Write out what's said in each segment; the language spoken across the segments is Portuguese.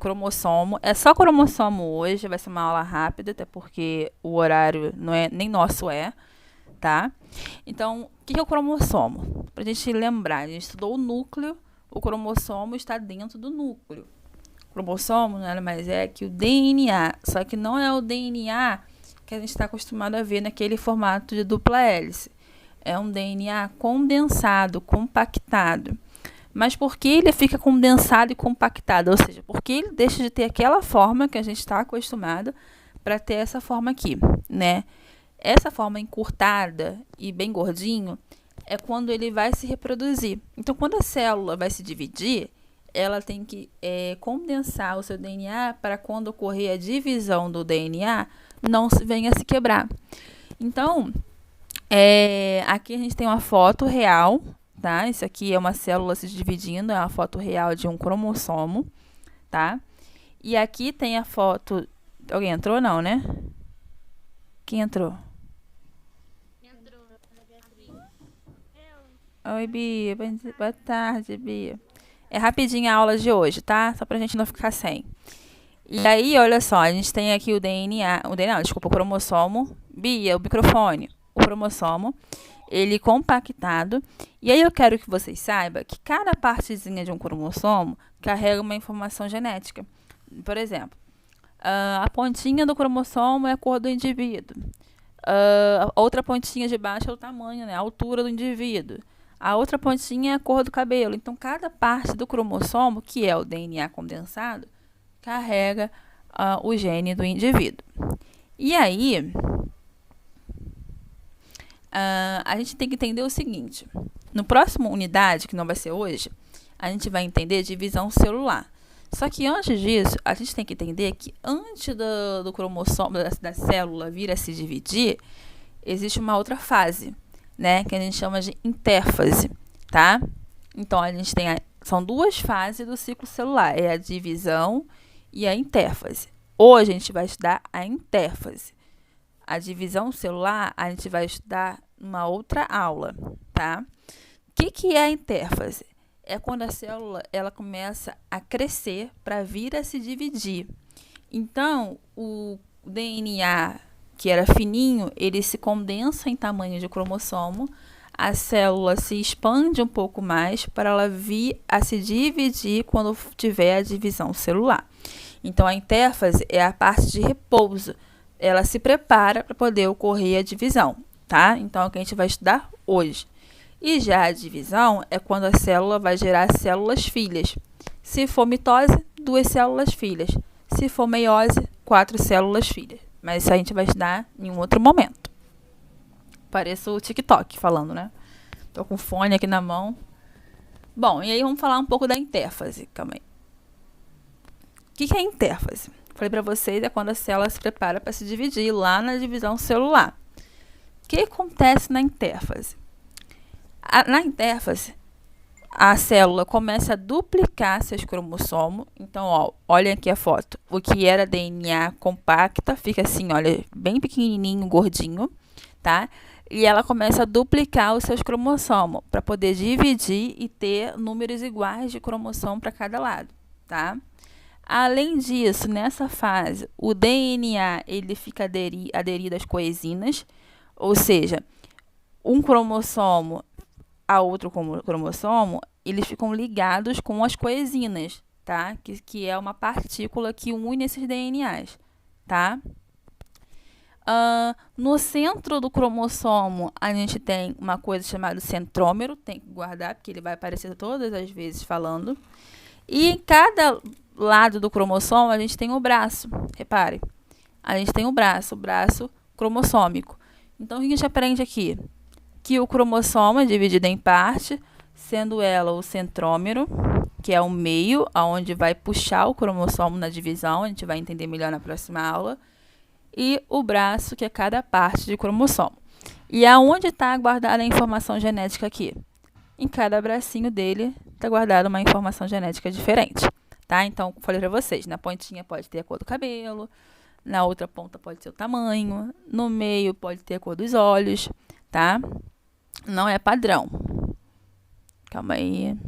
cromossomo. É só cromossomo hoje, vai ser uma aula rápida, até porque o horário não é nem nosso tá? Então, o que é o cromossomo? Pra gente lembrar, a gente estudou o núcleo, o cromossomo está dentro do núcleo. O cromossomo nada mais é que o DNA, só que não é o DNA que a gente está acostumado a ver naquele formato de dupla hélice. É um DNA condensado, compactado. Mas por que ele fica condensado e compactado? Ou seja, por que ele deixa de ter aquela forma que a gente está acostumado para ter essa forma aqui, né? Essa forma encurtada e bem gordinho é quando ele vai se reproduzir. Então, quando a célula vai se dividir, ela tem que condensar o seu DNA para quando ocorrer a divisão do DNA, não venha a se quebrar. Então, aqui a gente tem uma foto real, tá? Isso aqui é uma célula se dividindo, é uma foto real de um cromossomo, tá? E aqui tem a foto... Alguém entrou? Não, né? Quem entrou? Oi, Bia. Boa tarde, Bia. É rapidinho a aula de hoje, tá? Só pra gente não ficar sem. E aí, olha só, a gente tem aqui o DNA, desculpa, o cromossomo. Bia, o microfone. O cromossomo, ele compactado. E aí eu quero que vocês saibam que cada partezinha de um cromossomo carrega uma informação genética. Por exemplo, a pontinha do cromossomo é a cor do indivíduo. A outra pontinha de baixo é o tamanho, né? A altura do indivíduo. A outra pontinha é a cor do cabelo. Então, cada parte do cromossomo, que é o DNA condensado, carrega o gene do indivíduo. E aí, a gente tem que entender o seguinte. No próximo unidade, que não vai ser hoje, a gente vai entender divisão celular. Só que antes disso, a gente tem que entender que antes do cromossomo, da célula vir a se dividir, existe uma outra fase, né, que a gente chama de intérfase, tá? Então, a gente tem são duas fases do ciclo celular, é a divisão e a intérfase. Hoje a gente vai estudar a intérfase. A divisão celular a gente vai estudar numa outra aula, tá? O que é a intérfase? É quando a célula ela começa a crescer para vir a se dividir. Então, o DNA, que era fininho, ele se condensa em tamanho de cromossomo, a célula se expande um pouco mais para ela vir a se dividir quando tiver a divisão celular. Então, a intérfase é a parte de repouso. Ela se prepara para poder ocorrer a divisão, tá? Então, é o que a gente vai estudar hoje. E já a divisão é quando a célula vai gerar células filhas. Se for mitose, 2 células filhas. Se for meiose, 4 células filhas. Mas isso a gente vai estudar em um outro momento. Pareço o TikTok falando, né? Tô com o fone aqui na mão. Bom, e aí vamos falar um pouco da intérfase. Calma aí. O que é a intérfase? Falei para vocês, é quando a célula se prepara para se dividir lá na divisão celular. O que acontece na intérfase? Na intérfase, a célula começa a duplicar seus cromossomos. Então, ó, olha aqui a foto. O que era DNA compacta fica assim, olha, bem pequenininho, gordinho, tá? E ela começa a duplicar os seus cromossomos para poder dividir e ter números iguais de cromossomo para cada lado, tá? Além disso, nessa fase, o DNA ele fica aderido às coesinas, ou seja, um cromossomo a outro cromossomo, eles ficam ligados com as coesinas, tá? Que é uma partícula que une esses DNAs, tá? No centro do cromossomo, a gente tem uma coisa chamada centrômero, tem que guardar, porque ele vai aparecer todas as vezes falando. E em cada lado do cromossomo, a gente tem o braço, repare. A gente tem o braço cromossômico. Então, o que a gente aprende aqui? Que o cromossomo é dividido em parte, sendo ela o centrômero, que é o meio, onde vai puxar o cromossomo na divisão, a gente vai entender melhor na próxima aula, e o braço, que é cada parte de cromossomo. E aonde está guardada a informação genética aqui? Em cada bracinho dele está guardada uma informação genética diferente, tá? Então, falei para vocês, na pontinha pode ter a cor do cabelo, na outra ponta pode ser o tamanho, no meio pode ter a cor dos olhos, tá? Não é padrão. Calma aí.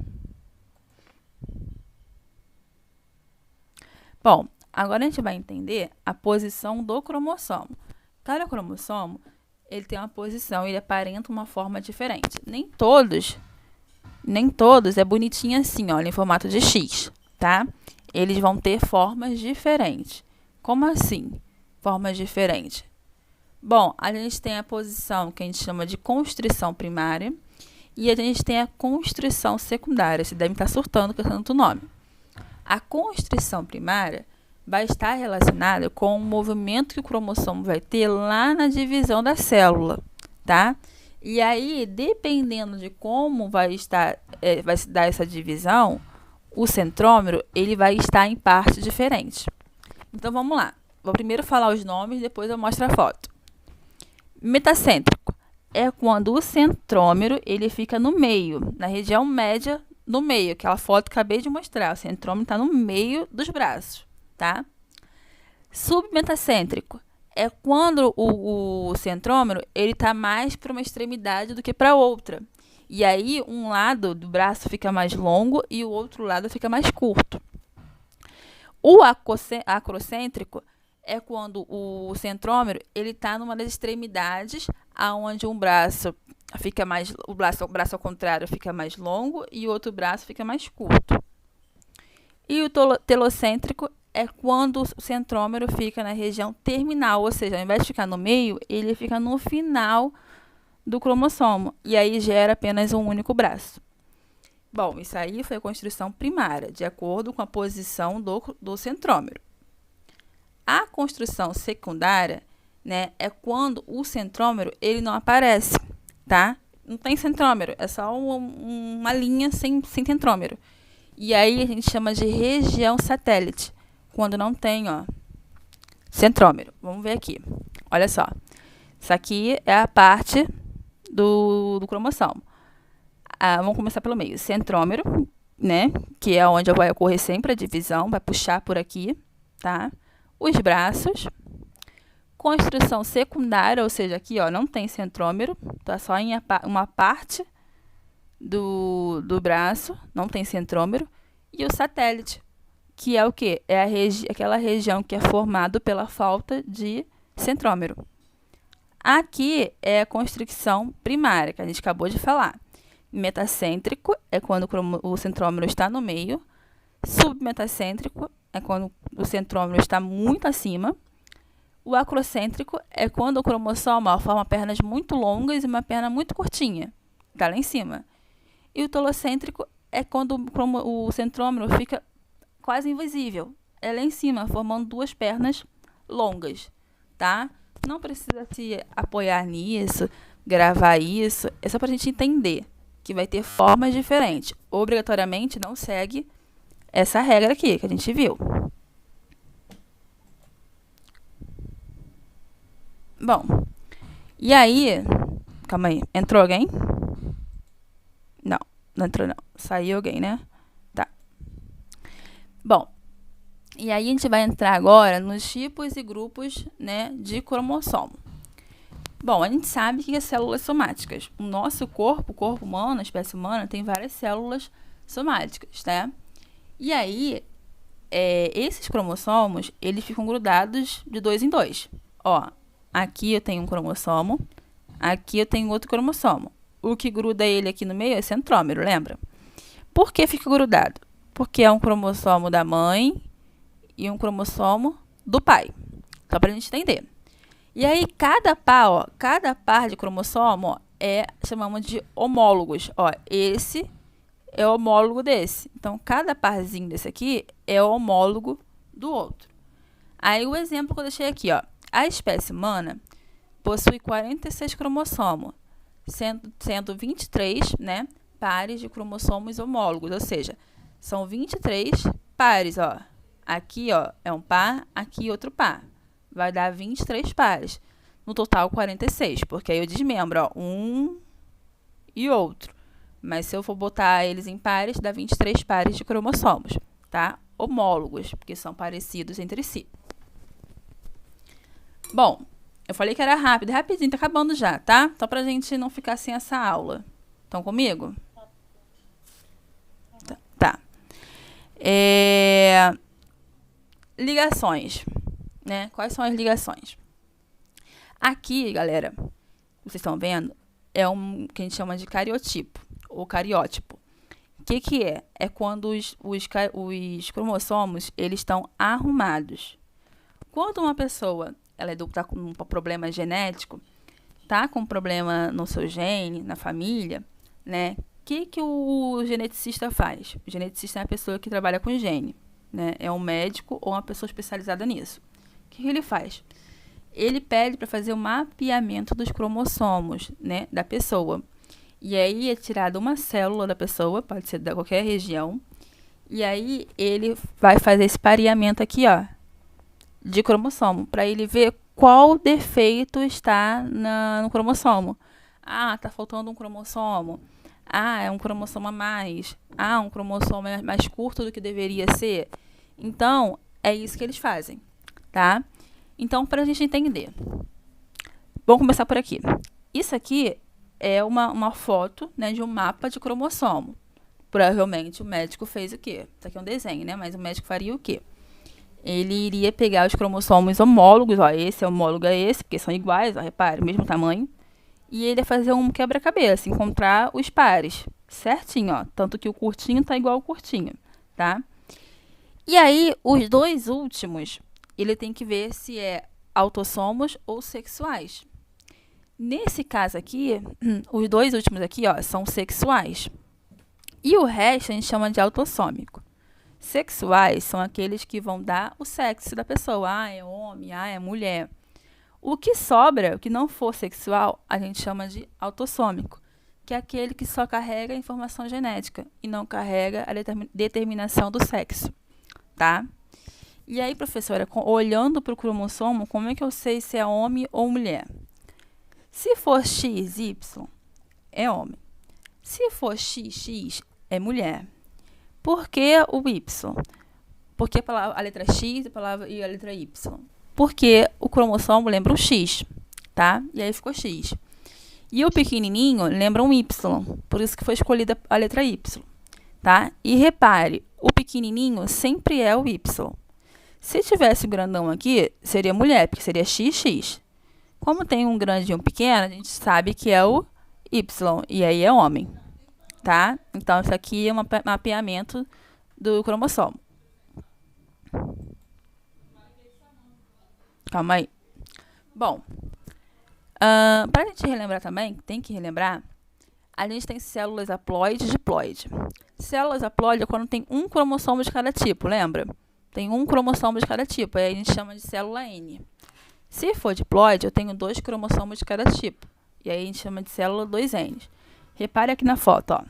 Bom, agora a gente vai entender a posição do cromossomo. Cada cromossomo, ele tem uma posição, ele aparenta uma forma diferente. Nem todos é bonitinho assim, olha, em formato de X, tá? Eles vão ter formas diferentes. Como assim? Formas diferentes. Bom, a gente tem a posição que a gente chama de constrição primária e a gente tem a constrição secundária. Você deve estar surtando com tanto nome. A constrição primária vai estar relacionada com o movimento que o cromossomo vai ter lá na divisão da célula, tá? E aí, dependendo de como vai se dar essa divisão, o centrômero ele vai estar em partes diferentes. Então, vamos lá. Vou primeiro falar os nomes, depois eu mostro a foto. Metacêntrico é quando o centrômero ele fica no meio, na região média no meio. Aquela foto que acabei de mostrar. O centrômero está no meio dos braços, tá? Submetacêntrico é quando o centrômero ele está mais para uma extremidade do que para outra. E aí, um lado do braço fica mais longo e o outro lado fica mais curto. O acrocêntrico é quando o centrômero ele está numa das extremidades, aonde um braço fica mais, o braço ao contrário fica mais longo e o outro braço fica mais curto. E o telocêntrico é quando o centrômero fica na região terminal, ou seja, ao invés de ficar no meio, ele fica no final do cromossomo, e aí gera apenas um único braço. Bom, isso aí foi a constrição primária, de acordo com a posição do centrômero. A construção secundária, né, é quando o centrômero ele não aparece, tá? Não tem centrômero, é só uma linha sem centrômero. E aí a gente chama de região satélite, quando não tem, ó, centrômero. Vamos ver aqui. Olha só. Isso aqui é a parte do cromossomo. Vamos começar pelo meio. Centrômero, né? Que é onde vai ocorrer sempre a divisão. Vai puxar por aqui, tá? Os braços. Construção secundária, ou seja, aqui, ó, não tem centrômero. Tá só em uma parte do braço. Não tem centrômero. E o satélite, que é o quê? É aquela região que é formada pela falta de centrômero. Aqui é a constrição primária, que a gente acabou de falar. Metacêntrico é quando o centrômero está no meio. Submetacêntrico é quando o centrômero está muito acima. O acrocêntrico é quando o cromossomo forma pernas muito longas e uma perna muito curtinha. Está lá em cima. E o telocêntrico é quando o centrômero fica quase invisível. É lá em cima, formando duas pernas longas, tá? Não precisa se apoiar nisso, gravar isso. É só para a gente entender que vai ter formas diferentes. Obrigatoriamente não segue essa regra aqui que a gente viu. Bom, e aí... Calma aí, entrou alguém? Não, não entrou não. Saiu alguém, né? Tá. Bom, e aí a gente vai entrar agora nos tipos e grupos, né, de cromossomo. Bom, a gente sabe que as células somáticas. O nosso corpo, o corpo humano, a espécie humana, tem várias células somáticas, né? E aí, esses cromossomos, eles ficam grudados de 2 em 2. Ó, aqui eu tenho um cromossomo, aqui eu tenho outro cromossomo. O que gruda ele aqui no meio é centrômero, lembra? Por que fica grudado? Porque é um cromossomo da mãe e um cromossomo do pai. Só para a gente entender. E aí, cada par de cromossomo, ó, chamamos de homólogos. Ó, esse é o homólogo desse. Então, cada parzinho desse aqui é o homólogo do outro. Aí, o exemplo que eu deixei aqui, ó. A espécie humana possui 46 cromossomos, sendo 23, né, pares de cromossomos homólogos. Ou seja, são 23 pares, ó. Aqui, ó, é um par, aqui outro par. Vai dar 23 pares. No total, 46, porque aí eu desmembro, ó, um e outro. Mas se eu for botar eles em pares, dá 23 pares de cromossomos, tá? Homólogos, porque são parecidos entre si. Bom, eu falei que era rápido, rapidinho, tá acabando já, tá? Só pra gente não ficar sem essa aula. Estão comigo? Tá. Ligações, né? Quais são as ligações? Aqui, galera, vocês estão vendo, é um que a gente chama de cariotipo, ou cariótipo. O que é? É quando os cromossomos, eles estão arrumados. Quando uma pessoa está com um problema genético, tá com um problema no seu gene, na família, né? Que o geneticista faz? O geneticista é a pessoa que trabalha com gene, né? É um médico ou uma pessoa especializada nisso. O que ele faz? Ele pede para fazer o mapeamento dos cromossomos, né, da pessoa. E aí é tirada uma célula da pessoa, pode ser de qualquer região, e aí ele vai fazer esse pareamento aqui, ó, de cromossomo, para ele ver qual defeito está no cromossomo. Ah, tá faltando um cromossomo. Ah, é um cromossomo a mais. Ah, um cromossomo é mais curto do que deveria ser. Então, é isso que eles fazem, tá? Então, para a gente entender, vamos começar por aqui. Isso aqui é uma foto, né, de um mapa de cromossomo. Provavelmente o médico fez o quê? Isso aqui é um desenho, né? Mas o médico faria o quê? Ele iria pegar os cromossomos homólogos, ó, esse é homólogo a esse, porque são iguais, ó, repare, mesmo tamanho. E ele ia fazer um quebra-cabeça, encontrar os pares, certinho, ó. Tanto que o curtinho tá igual ao curtinho, tá? E aí, os dois últimos, ele tem que ver se é autossomos ou sexuais. Nesse caso aqui, os dois últimos aqui, ó, são sexuais. E o resto a gente chama de autossômico. Sexuais são aqueles que vão dar o sexo da pessoa. Ah, é homem, ah, é mulher. O que sobra, o que não for sexual, a gente chama de autossômico, que é aquele que só carrega a informação genética e não carrega a determinação do sexo, tá? E aí, professora, olhando para o cromossomo, como é que eu sei se é homem ou mulher? Se for XY, é homem. Se for XX, é mulher. Por que o Y? Por que a letra X e a letra Y? Porque o cromossomo lembra um X, tá? E aí ficou X. E o pequenininho lembra um Y, por isso que foi escolhida a letra Y, tá? E repare, o pequenininho sempre é o Y. Se tivesse o grandão aqui, seria mulher, porque seria XX. Como tem um grande e um pequeno, a gente sabe que é o Y, e aí é homem, tá? Então, isso aqui é um mapeamento do cromossomo. Calma aí. Bom, para a gente relembrar também, tem que relembrar, a gente tem células haploide e diploide. Células haploide é quando tem um cromossomo de cada tipo, lembra? Tem um cromossomo de cada tipo, aí a gente chama de célula N. Se for diploide, eu tenho 2 cromossomos de cada tipo, e aí a gente chama de célula 2N. Repare aqui na foto, ó.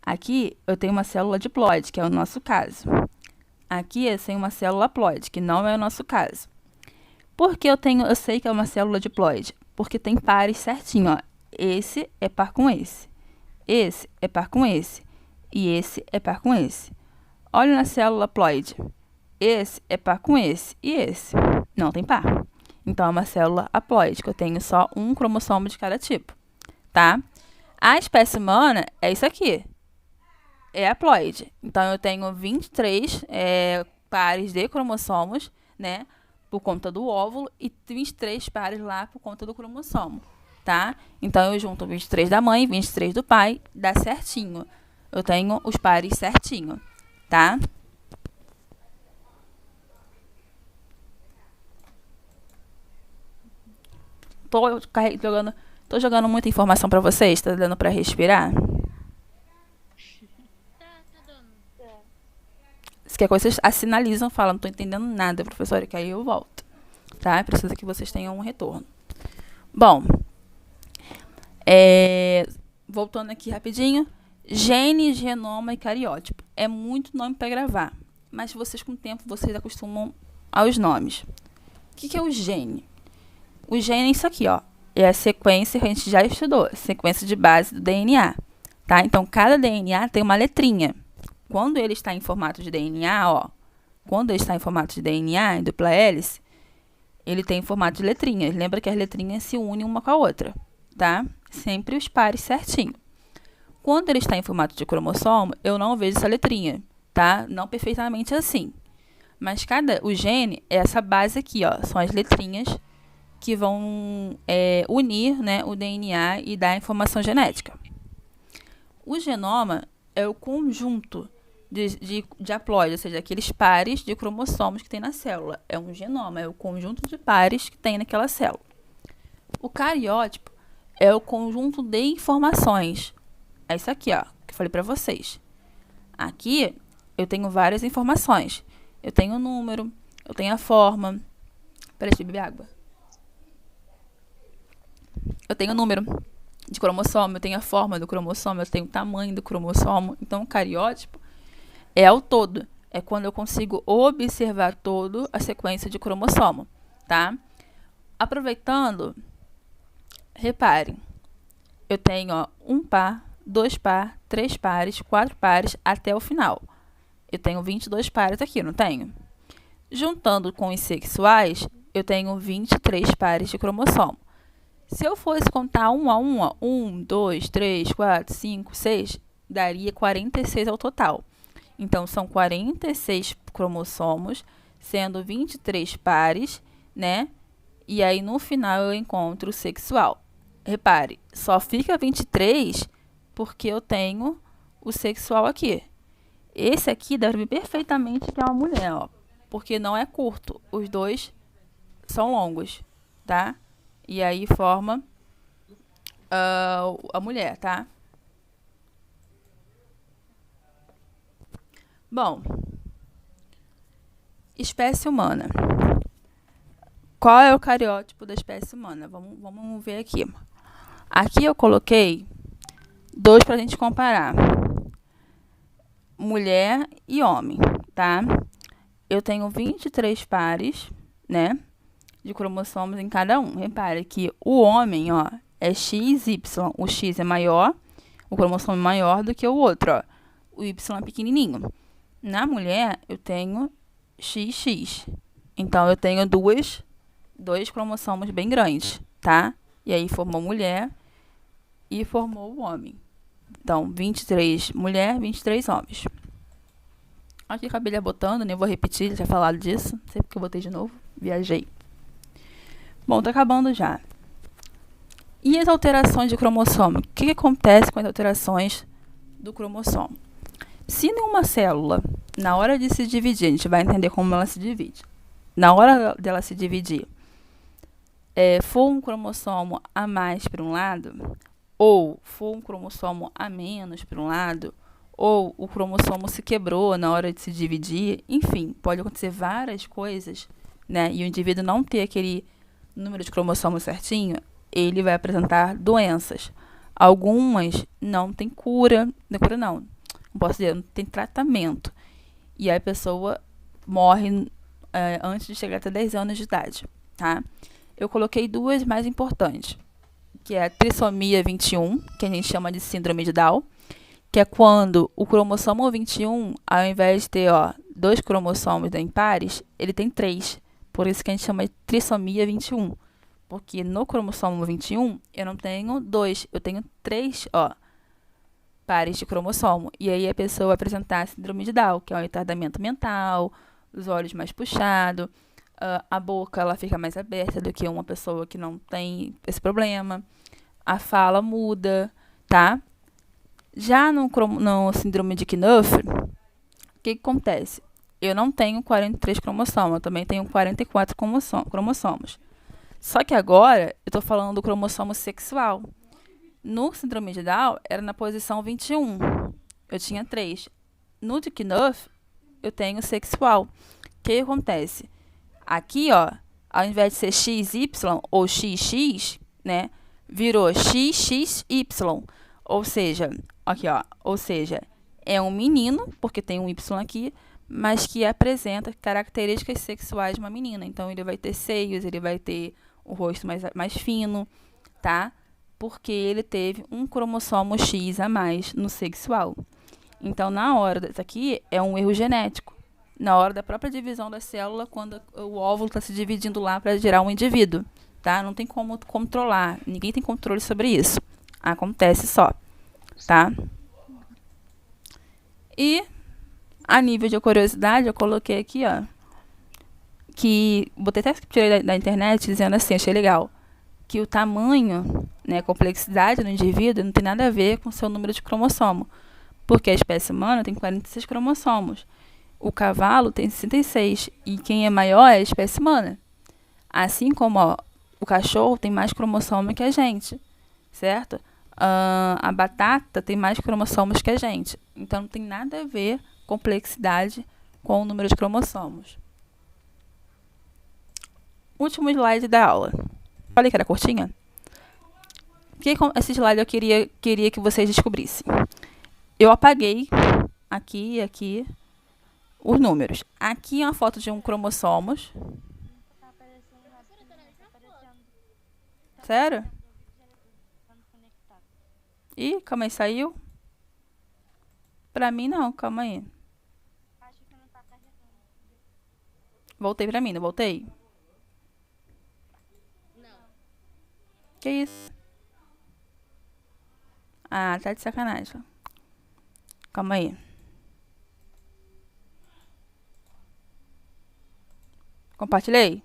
Aqui eu tenho uma célula diploide, que é o nosso caso. Aqui eu tenho uma célula haploide, que não é o nosso caso. Por que eu sei que é uma célula diploide? Porque tem pares certinho, ó. Esse é par com esse. Esse é par com esse. E esse é par com esse. Olha na célula haploide. Esse é par com esse. E esse não tem par. Então, é uma célula haploide, que eu tenho só um cromossomo de cada tipo, tá? A espécie humana é isso aqui. É haploide. Então, eu tenho 23 pares de cromossomos, né? Por conta do óvulo e 23 pares lá por conta do cromossomo, tá? Então, eu junto 23 da mãe, 23 do pai, dá certinho. Eu tenho os pares certinho, tá? Tô jogando muita informação pra vocês, tá dando pra respirar? Tá dando. Se quer coisa, vocês sinalizam, falam, não tô entendendo nada, professora, que aí eu volto, tá? Precisa que vocês tenham um retorno. Bom, voltando aqui rapidinho, gene, genoma e cariótipo. É muito nome para gravar, mas vocês com o tempo, vocês acostumam aos nomes. O que é o gene? O gene é isso aqui, ó. É a sequência que a gente já estudou, sequência de base do DNA, tá? Então, cada DNA tem uma letrinha. Quando ele está em formato de DNA, ó, quando ele está em formato de DNA, em dupla hélice, ele tem formato de letrinhas. Lembra que as letrinhas se unem uma com a outra, tá? Sempre os pares certinho. Quando ele está em formato de cromossomo, eu não vejo essa letrinha, tá? Não perfeitamente assim. Mas o gene é essa base aqui, ó. São as letrinhas que vão unir, né, o DNA e dar a informação genética. O genoma é o conjunto de haploide, ou seja, aqueles pares de cromossomos que tem na célula. É um genoma, é o conjunto de pares que tem naquela célula. O cariótipo é o conjunto de informações. É isso aqui, ó, que eu falei para vocês. Aqui eu tenho várias informações. Eu tenho o número, eu tenho a forma. Peraí, deixa eu beber água. Eu tenho o número de cromossomo, eu tenho a forma do cromossomo, eu tenho o tamanho do cromossomo. Então, o cariótipo é ao todo. É quando eu consigo observar todo a sequência de cromossomo, tá? Aproveitando, reparem. Eu tenho, ó, 1 par, 2 par, 3 pares, 4 pares até o final. Eu tenho 22 pares aqui, não tenho? Juntando com os sexuais, eu tenho 23 pares de cromossomo. Se eu fosse contar um a um, ó, 1, 2, 3, 4, 5, 6, daria 46 ao total. Então, são 46 cromossomos, sendo 23 pares, né? E aí, no final, eu encontro o sexual. Repare, só fica 23 porque eu tenho o sexual aqui. Esse aqui dá pra ver perfeitamente que é uma mulher, ó. Porque não é curto. Os dois são longos, tá? E aí forma a mulher, tá? Bom, espécie humana. Qual é o cariótipo da espécie humana? Vamos ver aqui. Aqui eu coloquei 2 para a gente comparar. Mulher e homem, tá? Eu tenho 23 pares, né, de cromossomos em cada um. Repare que o homem, ó, é XY. O X é maior, o cromossomo é maior do que o outro, ó. O Y é pequenininho. Na mulher, eu tenho XX. Então, eu tenho dois cromossomos bem grandes, tá? E aí, formou mulher e formou o homem. Então, 23 mulher, 23 homens. Aqui acabei botando, nem vou repetir, já tinha falado disso. Não sei porque eu botei de novo. Viajei. Bom, tá acabando já. E as alterações de cromossomo? O que acontece com as alterações do cromossomo? Se numa célula, na hora de se dividir, a gente vai entender como ela se divide. Na hora dela se dividir, for um cromossomo a mais para um lado, ou for um cromossomo a menos para um lado, ou o cromossomo se quebrou na hora de se dividir, enfim, pode acontecer várias coisas, né? E o indivíduo não ter aquele número de cromossomo certinho, ele vai apresentar doenças. Algumas não tem cura, não posso dizer, não tem tratamento. E aí a pessoa morre antes de chegar até 10 anos de idade, tá? Eu coloquei 2 mais importantes, que é a trissomia 21, que a gente chama de síndrome de Down, que é quando o cromossomo 21, ao invés de ter 2 cromossomos impares, ele tem 3. Por isso que a gente chama de trissomia 21. Porque no cromossomo 21, eu não tenho 2, eu tenho 3 pares de cromossomo. E aí a pessoa vai apresentar a síndrome de Down, que é um retardamento mental, os olhos mais puxados, a boca ela fica mais aberta do que uma pessoa que não tem esse problema. A fala muda, tá? Já no síndrome de Knuth, o que acontece? Eu não tenho 43 cromossomos, eu também tenho 44 cromossomos. Só que agora eu estou falando do cromossomo sexual. No síndrome de Down, era na posição 21. Eu tinha 3. No de Knuth, eu tenho sexual. O que acontece? Aqui, ao invés de ser XY ou XX, né, virou XXY. Ou seja, aqui, ou seja, é um menino, porque tem um Y aqui, mas que apresenta características sexuais de uma menina. Então, ele vai ter seios, ele vai ter o rosto mais fino, tá? Porque ele teve um cromossomo X a mais no sexual. Então, na hora disso aqui, é um erro genético. Na hora da própria divisão da célula, quando o óvulo está se dividindo lá para gerar um indivíduo, tá? Não tem como controlar. Ninguém tem controle sobre isso. Acontece só, tá? E, a nível de curiosidade, eu coloquei aqui, que botei até que tirei da internet dizendo assim, achei legal, que o tamanho, né, a complexidade do indivíduo não tem nada a ver com o seu número de cromossomo, porque a espécie humana tem 46 cromossomos, o cavalo tem 66 e quem é maior é a espécie humana. Assim como o cachorro tem mais cromossomo que a gente, certo? A batata tem mais cromossomos que a gente. Então não tem nada a ver complexidade com o número de cromossomos. Último slide da aula. Falei que era curtinha? Esse slide eu queria que vocês descobrissem. Eu apaguei aqui e aqui os números. Aqui é uma foto de um cromossomos. Sério? Ih, calma aí, saiu? Pra mim não, calma aí. Voltei pra mim, não voltei? Que isso? Ah, tá de sacanagem. Calma aí. Compartilhei?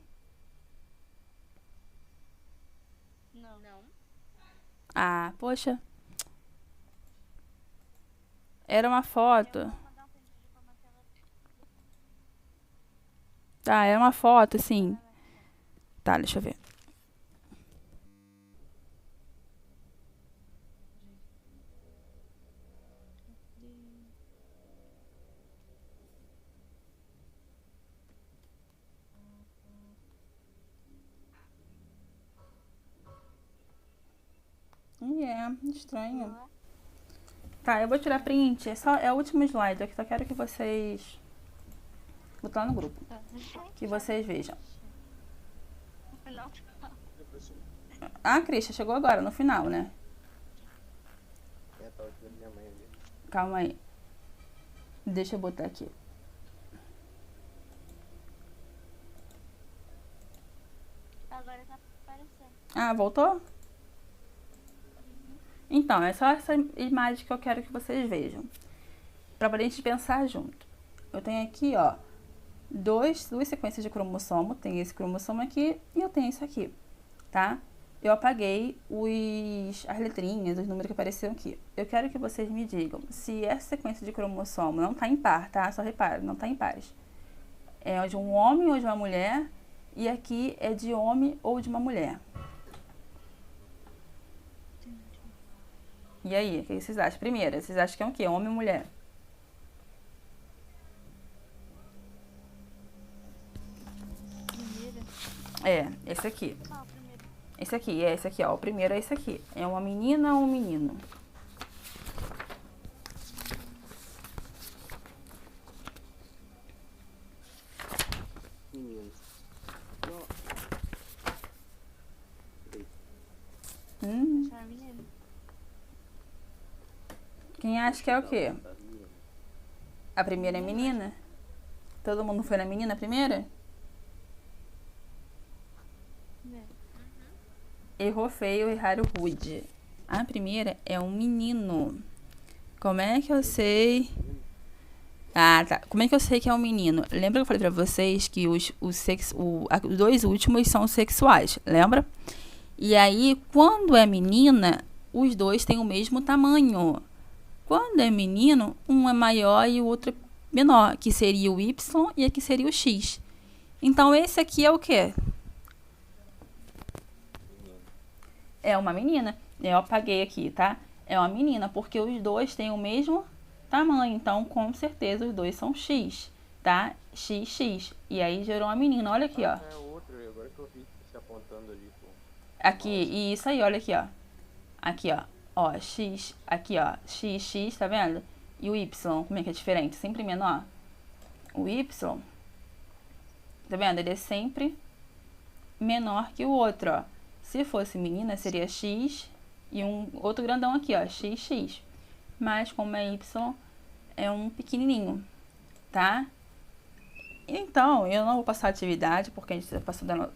Não. Ah, poxa. Era uma foto. Tá, era uma foto, assim. Tá, deixa eu ver. Estranho. Tá, eu vou tirar print. É o último slide. Eu só quero que vocês... Vou botar lá no grupo. Que vocês vejam. Ah, Cristian, chegou agora, no final, né? Calma aí. Deixa eu botar aqui. Agora tá aparecendo. Ah, voltou? Então, é só essa imagem que eu quero que vocês vejam. Pra gente pensar junto. Eu tenho aqui, ó, duas sequências de cromossomo. Tem esse cromossomo aqui e eu tenho isso aqui, tá? Eu apaguei as letrinhas, os números que apareceram aqui. Eu quero que vocês me digam se essa sequência de cromossomo não tá em par, tá? Só repara, não tá em pares. É de um homem ou de uma mulher, e aqui é de homem ou de uma mulher. E aí, o que vocês acham? Primeiro, vocês acham que é o quê? Homem ou mulher? Primeiro. Esse aqui. Qual o primeiro? Esse aqui, ó. O primeiro é esse aqui. É uma menina ou um menino? Menino. Acho que é menino. Quem acha que é o quê? A primeira é menina? Todo mundo foi na menina primeira? Errou feio, erraram rude. A primeira é um menino. Como é que eu sei? Ah, tá. Como é que eu sei que é um menino? Lembra que eu falei pra vocês que os dois últimos são sexuais, lembra? E aí, quando é menina, os dois têm o mesmo tamanho. Quando é menino, um é maior e o outro é menor, que seria o Y e aqui seria o X. Então, esse aqui é o quê? É uma menina. Eu apaguei aqui, tá? É uma menina, porque os dois têm o mesmo tamanho. Então, com certeza, os dois são X, tá? XX. E aí, gerou uma menina. Olha aqui, ó. É outro, agora que eu vi se apontando ali. Aqui, e isso aí, olha aqui, ó. Aqui, ó. Ó, X, aqui, ó. XX, tá vendo? E o Y, como é que é diferente? Sempre menor. O Y, tá vendo? Ele é sempre menor que o outro, ó. Se fosse menina, seria X e um outro grandão aqui, ó, XX. Mas como é Y, é um pequenininho, tá? Então, eu não vou passar a atividade, porque a gente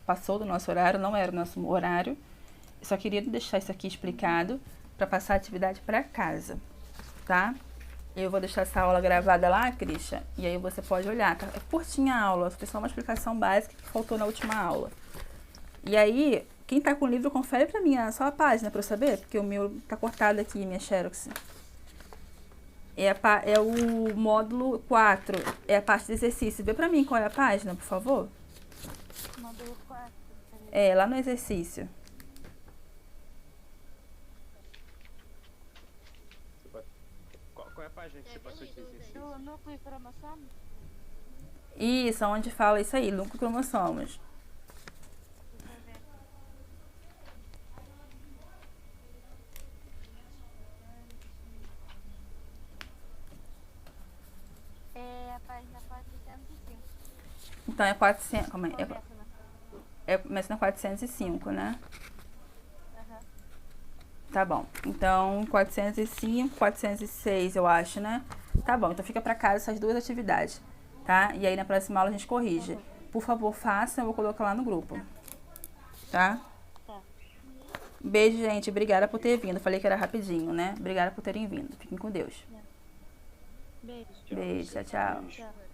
passou do nosso horário, não era o nosso horário. Eu só queria deixar isso aqui explicado para passar a atividade para casa, tá? Eu vou deixar essa aula gravada lá, Christian, e aí você pode olhar. É curtinha a aula, foi só uma explicação básica que faltou na última aula. E aí, quem tá com o livro, confere pra mim só a página pra eu saber, porque o meu tá cortado aqui, minha xerox. É o módulo 4, é a parte de exercício. Vê pra mim qual é a página, por favor. Módulo 4. É, lá no exercício. Qual é a página que você passou esse exercício? Do núcleo e cromossomo? Isso, onde fala isso aí, núcleo cromossomos. Deixa eu ver. É a página 405. Então é 400, calma aí, Começa, né? começa na 405, né? Aham. Tá bom. Então, 405, 406, eu acho, né? Tá bom, então fica pra casa essas duas atividades, tá? E aí na próxima aula a gente corrige. Por favor, faça, eu vou colocar lá no grupo. Tá? Tá. Beijo, gente. Obrigada por ter vindo. Falei que era rapidinho, né? Obrigada por terem vindo. Fiquem com Deus. Beijo. Beijo, tchau, tchau. Tchau.